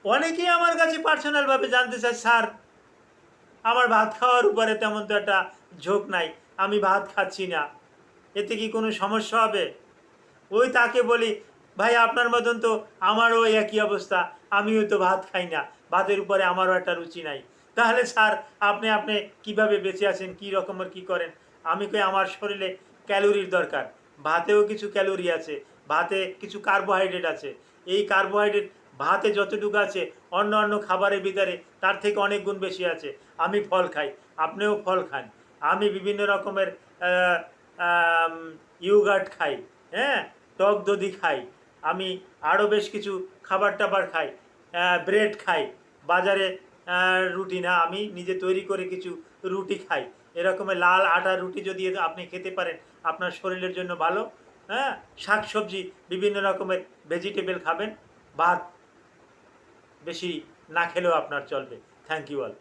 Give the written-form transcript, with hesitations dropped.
অনেকেই আমার কাছে পার্সোনালভাবে জানতে চায়, স্যার আমার ভাত খাওয়ার উপরে তেমন তো একটা ঝোঁক নাই, আমি ভাত খাচ্ছি না, এতে কি কোনো সমস্যা হবে? ওই তাকে বলি, ভাই আপনার মতন তো আমারও একই অবস্থা, আমিও তো ভাত খাই না, ভাতের উপরে আমারও একটা রুচি নাই। তাহলে স্যার আপনি আপনি কিভাবে বেঁচে আছেন, কী রকমের কী করেন? আমি কই আমার শরীরে ক্যালোরির দরকার, ভাতেও কিছু ক্যালোরি আছে, ভাতে কিছু কার্বোহাইড্রেট আছে। এই কার্বোহাইড্রেট ভাতে যতটুকু আছে অন্য অন্য খাবারের ভিতরে তার থেকে অনেক গুণ বেশি আছে। আমি ফল খাই, আপনিও ফল খান, আমি বিভিন্ন রকমের ইয়োগার্ট খাই, হ্যাঁ, টক দধি খাই, আমি আরও বেশ কিছু খাবার টাবার খাই, ব্রেড খাই, বাজারে রুটি না, আমি নিজে তৈরি করে কিছু রুটি খাই। এরকমের লাল আটার রুটি যদি আপনি খেতে পারেন আপনার শরীরের জন্য ভালো। হ্যাঁ, শাকসবজি বিভিন্ন রকমের ভেজিটেবল খাবেন, ভাত বেশি না খেলেও আপনার চলবে। Thank you all.